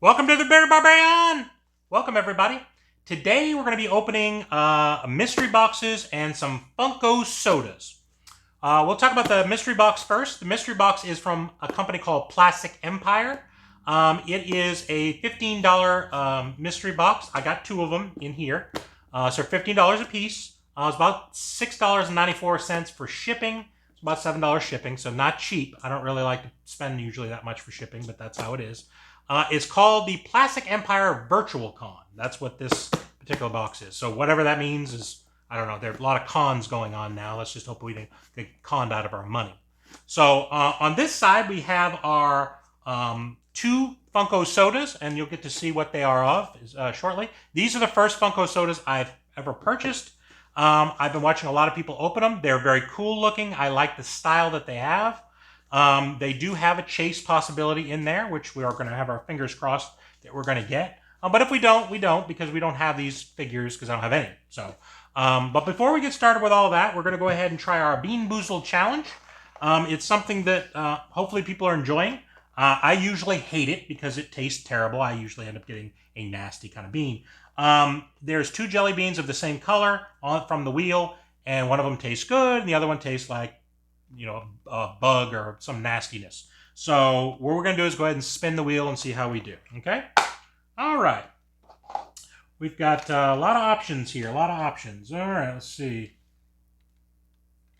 Welcome to the Bearded Barbarian! Welcome, everybody. Today, we're going to be opening mystery boxes and some Funko Sodas. We'll talk about the mystery box first. The mystery box is from a company called Plastic Empire. It is a $15 mystery box. I got two of them in here. So $15 a piece. It's about $6.94 for shipping. It's about $7 shipping, so not cheap. I don't really like to spend usually that much for shipping, but that's how it is. It's called the Plastic Empire Virtual Con. That's what this particular box is. So whatever that means is, I don't know. There are a lot of cons going on now. Let's just hope we don't get conned out of our money. So on this side, we have our two Funko Sodas, and you'll get to see what they are of shortly. These are the first Funko Sodas I've ever purchased. I've been watching a lot of people open them. They're very cool looking. I like the style that they have. They do have a chase possibility in there, which we are going to have our fingers crossed that we're going to get. But if we don't, we don't, because we don't have these figures because I don't have any. So, but before we get started with all that, we're going to go ahead and try our Bean Boozled Challenge. It's something that hopefully people are enjoying. I usually hate it because it tastes terrible. I usually end up getting a nasty kind of bean. There's two jelly beans of the same color from the wheel, and one of them tastes good, and the other one tastes like, you know, a bug or some nastiness. So what we're going to do is go ahead and spin the wheel and see how we do. Okay? All right. We've got a lot of options here. A lot of options. All right, let's see.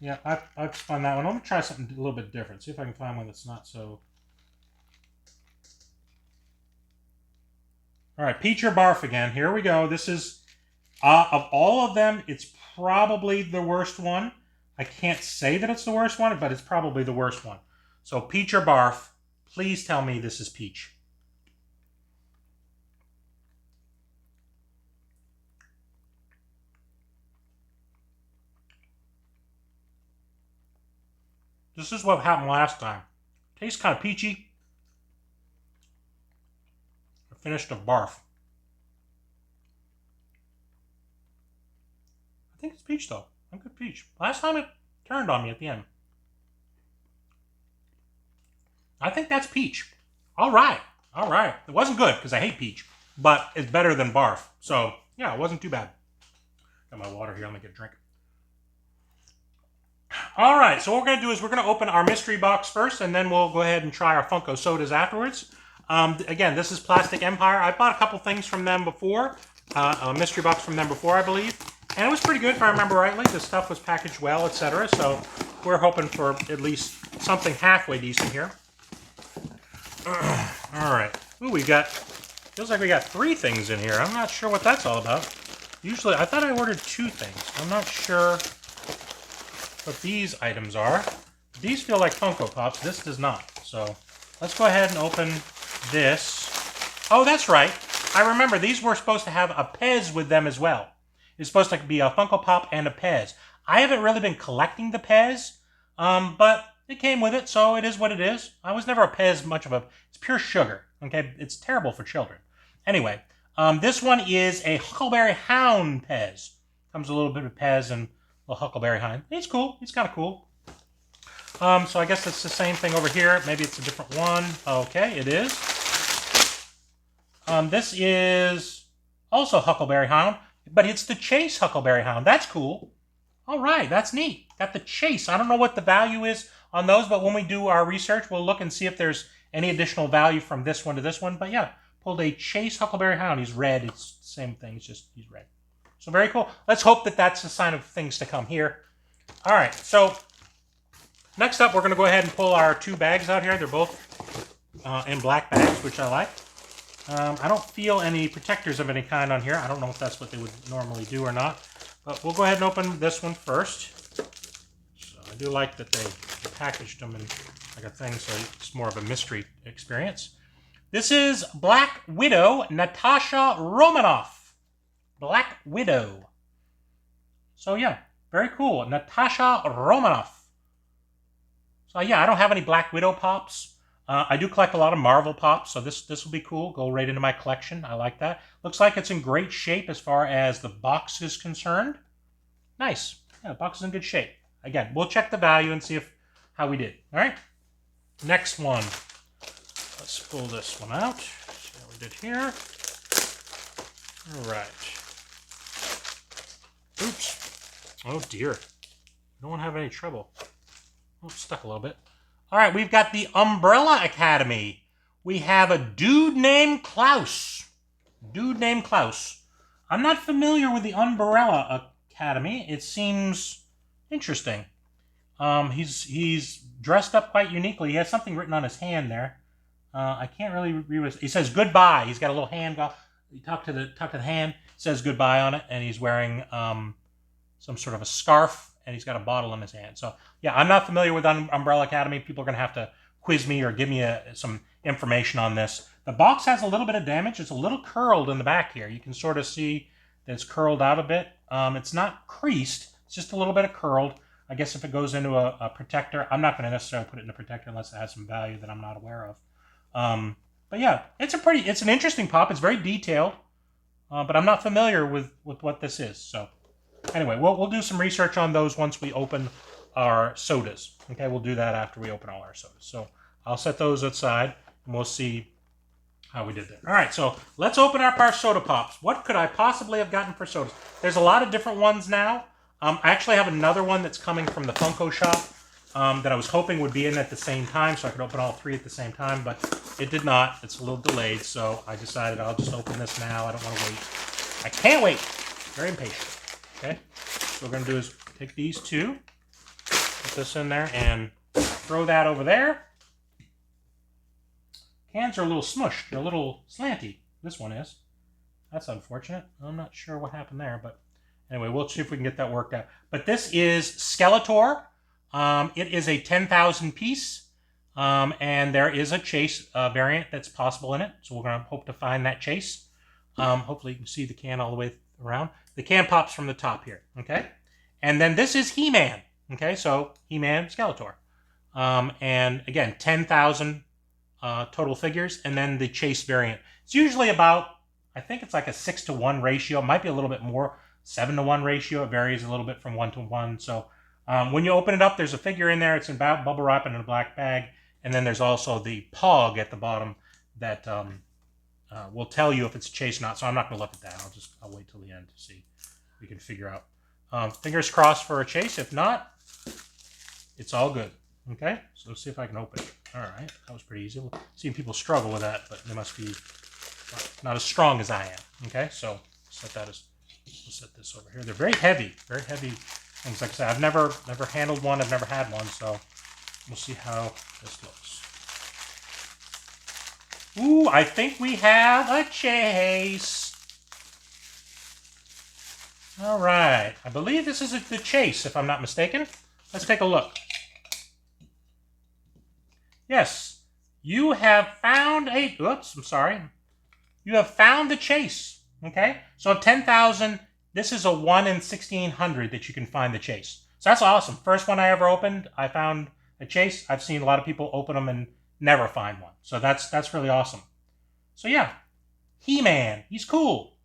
Yeah, I've spun that one. I'm going to try something a little bit different. See if I can find one that's not so... All right, Peach or Barf again. Here we go. This is, of all of them, it's probably the worst one. I can't say that it's the worst one, but it's probably the worst one. So Peach or Barf, please tell me this is Peach. This is what happened last time. Tastes kind of peachy. I finished a Barf. I think it's Peach, though. I'm good Peach. Last time it turned on me at the end. I think that's Peach. All right. All right. It wasn't good because I hate Peach, but it's better than Barf. So, yeah, it wasn't too bad. Got my water here. Let me get a drink. All right. So what we're going to do is we're going to open our mystery box first, and then we'll go ahead and try our Funko Sodas afterwards. Again, this is Plastic Empire. I bought a couple things from them before. A mystery box from them before, I believe. And it was pretty good, if I remember rightly. The stuff was packaged well, etc. So we're hoping for at least something halfway decent here. All right. Ooh, we got... Feels like we got 3 things in here. I'm not sure what that's all about. Usually, I thought I ordered 2 things. I'm not sure what these items are. These feel like Funko Pops. This does not. So let's go ahead and open this. Oh, that's right. I remember these were supposed to have a Pez with them as well. It's supposed to be a Funko Pop and a Pez. I haven't really been collecting the Pez, but it came with it, so it is what it is. I was never a Pez much of a... It's pure sugar, okay? It's terrible for children. Anyway, this one is a Huckleberry Hound Pez. Comes a little bit of Pez and a little Huckleberry Hound. It's cool. It's kind of cool. So I guess it's the same thing over here. Maybe it's a different one. Okay, it is. This is also Huckleberry Hound. But it's the Chase Huckleberry Hound. That's cool. All right, that's neat. Got the Chase. I don't know what the value is on those, but when we do our research, we'll look and see if there's any additional value from this one to this one. But yeah, pulled a Chase Huckleberry Hound. He's red. It's the same thing. It's just he's red. So very cool. Let's hope that that's a sign of things to come here. All right, so next up, we're going to go ahead and pull our 2 bags out here. They're both in black bags, which I like. I don't feel any protectors of any kind on here. I don't know if that's what they would normally do or not. But we'll go ahead and open this one first. So I do like that they packaged them in like a thing, so it's more of a mystery experience. This is Black Widow Natasha Romanoff. Black Widow. So yeah, very cool. Natasha Romanoff. So yeah, I don't have any Black Widow pops. I do collect a lot of Marvel Pops, so this will be cool. Go right into my collection. I like that. Looks like it's in great shape as far as the box is concerned. Nice. Yeah, the box is in good shape. Again, we'll check the value and see how we did. All right. Next one. Let's pull this one out. See how we it here. All right. Oops. Oh dear. I don't have any trouble. Oh, it's stuck a little bit. All right, we've got the Umbrella Academy. We have a dude named Klaus. Dude named Klaus. I'm not familiar with the Umbrella Academy. It seems interesting. He's dressed up quite uniquely. He has something written on his hand there. I can't really read it. He says goodbye. He's got a little hand. You talk to the hand. Says goodbye on it, and he's wearing some sort of a scarf, and he's got a bottle in his hand. So yeah, I'm not familiar with Umbrella Academy. People are gonna have to quiz me or give me some information on this. The box has a little bit of damage. It's a little curled in the back here. You can sort of see that it's curled out a bit. It's not creased. It's just a little bit of curled. I guess if it goes into a protector, I'm not going to necessarily put it in a protector unless it has some value that I'm not aware of. But yeah, it's an interesting pop. It's very detailed, but I'm not familiar with what this is. So anyway, we'll do some research on those once we open our sodas. Okay, we'll do that after we open all our sodas. So I'll set those aside, and we'll see how we did that. All right, so let's open up our soda pops. What could I possibly have gotten for sodas? There's a lot of different ones now. I actually have another one that's coming from the Funko shop that I was hoping would be in at the same time so I could open all three at the same time, but it did not. It's a little delayed, so I decided I'll just open this now. I don't want to wait. I can't wait. Very impatient. Okay, so what we're going to do is take these two, put this in there, and throw that over there. Cans are a little smushed. They're a little slanty. This one is. That's unfortunate. I'm not sure what happened there, but anyway, we'll see if we can get that worked out. But this is Skeletor. It is a 10,000 piece, and there is a chase variant that's possible in it. So we're going to hope to find that chase. Hopefully you can see the can all the way around. The can pops from the top here, okay? And then this is He-Man, okay? So He-Man, Skeletor. And again, 10,000 total figures, and then the chase variant. It's usually about, I think it's like a 6-to-1 ratio. It might be a little bit more, 7-to-1 ratio. It varies a little bit from 1-to-1. So when you open it up, there's a figure in there. It's about bubble wrap in a black bag. And then there's also the pog at the bottom that will tell you if it's a chase or not. So I'm not going to look at that. I'll wait till the end to see if we can figure out. Fingers crossed for a chase. If not, it's all good. Okay, so let's see if I can open it. All right, that was pretty easy. Seeing people struggle with that, but they must be not as strong as I am. Okay, so we'll set this over here. They're very heavy things. Like I said, I've never handled one. I've never had one, so we'll see how this looks. Ooh, I think we have a chase. All right, I believe this is the chase, if I'm not mistaken. Let's take a look. Yes, you have found a... Oops, I'm sorry. You have found the chase, okay? So of 10,000, this is a 1 in 1,600 that you can find the chase. So that's awesome. First one I ever opened, I found a chase. I've seen a lot of people open them and never find one. So that's really awesome. So yeah, He-Man, he's cool.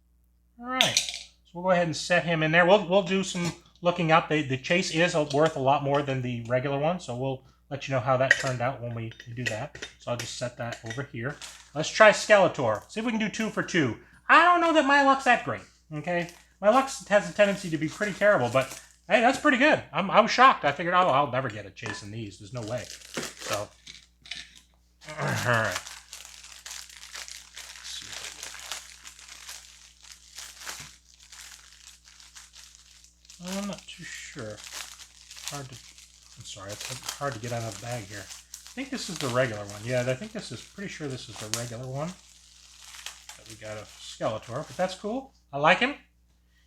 All right, so we'll go ahead and set him in there. We'll do some looking up. The chase is worth a lot more than the regular one, so we'll let you know how that turned out when we do that. So I'll just set that over here. Let's try Skeletor. See if we can do 2 for 2. I don't know that my luck's that great, okay? My luck has a tendency to be pretty terrible, but hey, that's pretty good. I was shocked. I figured, oh, I'll never get a chase in these. There's no way. So, all right. I'm not too sure. I'm sorry, it's hard to get out of the bag here. I think this is the regular one. Yeah, I think pretty sure this is the regular one. That we got a Skeletor, but that's cool. I like him.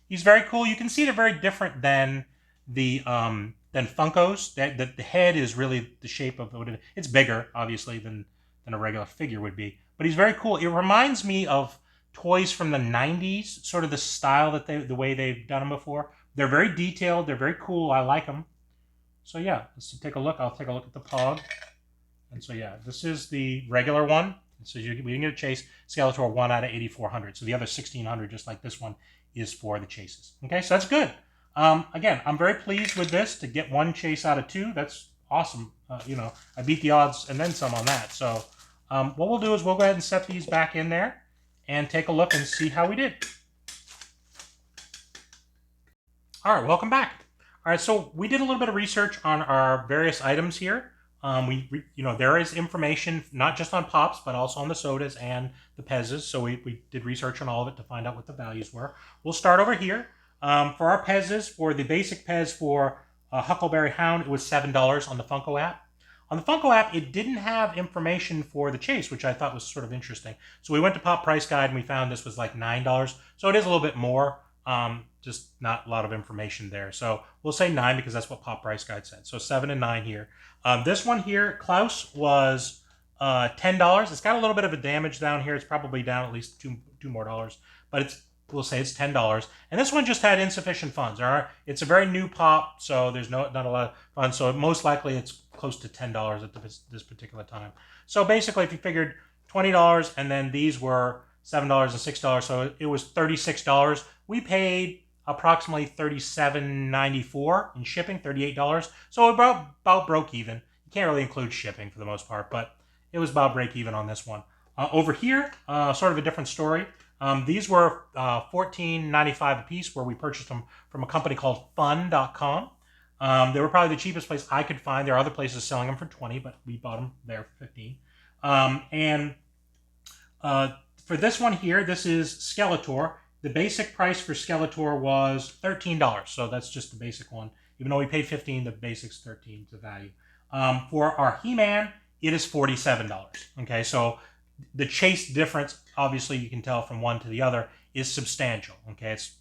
He's very cool. You can see they're very different than the Funkos. The head is really the shape of what it is. It's bigger, obviously, than a regular figure would be. But he's very cool. It reminds me of toys from the 90s, sort of the style the way they've done them before. They're very detailed. They're very cool. I like them. So yeah, let's take a look. I'll take a look at the Pog. And so yeah, this is the regular one. So we didn't get a chase. Skeletor 1 out of 8,400. So the other 1,600, just like this one, is for the chases. Okay, so that's good. Again, I'm very pleased with this to get 1 chase out of 2. That's awesome. I beat the odds and then some on that. So what we'll do is we'll go ahead and set these back in there. and take a look and see how we did. All right, welcome back. All right, so we did a little bit of research on our various items here. There is information not just on Pops, but also on the sodas and the Pez's. So we did research on all of it to find out what the values were. We'll start over here. For our Pez's, for the basic Pez for Huckleberry Hound, it was $7 on the Funko app. On the Funko app, it didn't have information for the chase, which I thought was sort of interesting. So we went to Pop Price Guide and we found this was like $9. So it is a little bit more. Just not a lot of information there. So we'll say 9 because that's what Pop Price Guide said. So 7 and 9 here. This one here, Klaus, was $10. It's got a little bit of a damage down here. It's probably down at least two more dollars, but we'll say it's $10. And this one just had insufficient funds. All right, it's a very new Pop, so there's not a lot of funds. So most likely it's close to $10 at this particular time. So basically, if you figured $20 and then these were $7 and $6, so it was $36. We paid approximately $37.94 in shipping, $38. So about broke even. You can't really include shipping for the most part, but it was about break even on this one. Over here, sort of a different story. These were $14.95 a piece, where we purchased them from a company called Fun.com. They were probably the cheapest place I could find. There are other places selling them for $20, but we bought them there for $15. For this one here, this is Skeletor. The basic price for Skeletor was $13, so that's just the basic one. Even though we paid $15, the basic's $13 to value. For our He-Man, it is $47. Okay, so the chase difference, obviously you can tell from one to the other, is substantial. Okay, it's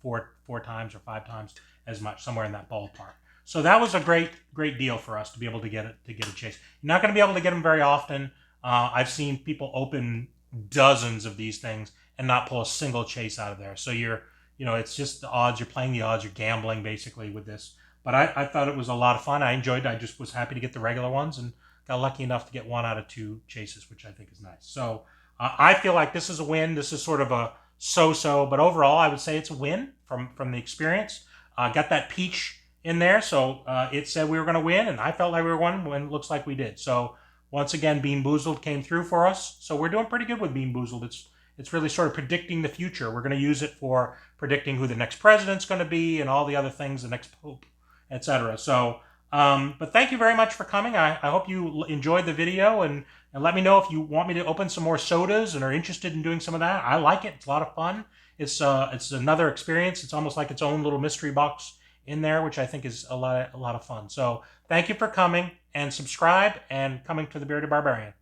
four times or 5 times as much, somewhere in that ballpark. So that was a great deal for us to be able to get a chase. You're not going to be able to get them very often. I've seen people open dozens of these things and not pull a single chase out of there. So it's just the odds. You're playing the odds. You're gambling basically with this. But I thought it was a lot of fun. I enjoyed it. I just was happy to get the regular ones and got lucky enough to get 1 out of 2 chases, which I think is nice. So I feel like this is a win. This is sort of a so-so, but overall I would say it's a win from the experience. Got that peach in there, so it said we were going to win, and I felt like we were going to win. It looks like we did. So once again, Bean Boozled came through for us. So we're doing pretty good with Bean Boozled. It's really sort of predicting the future. We're going to use it for predicting who the next president's going to be and all the other things, the next pope, etc. So, but thank you very much for coming. I hope you enjoyed the video, and let me know if you want me to open some more sodas and are interested in doing some of that. I like it. It's a lot of fun. It's another experience. It's almost like its own little mystery box in there, which I think is a lot of fun. So thank you for coming, and subscribe and coming to the Bearded Barbarian.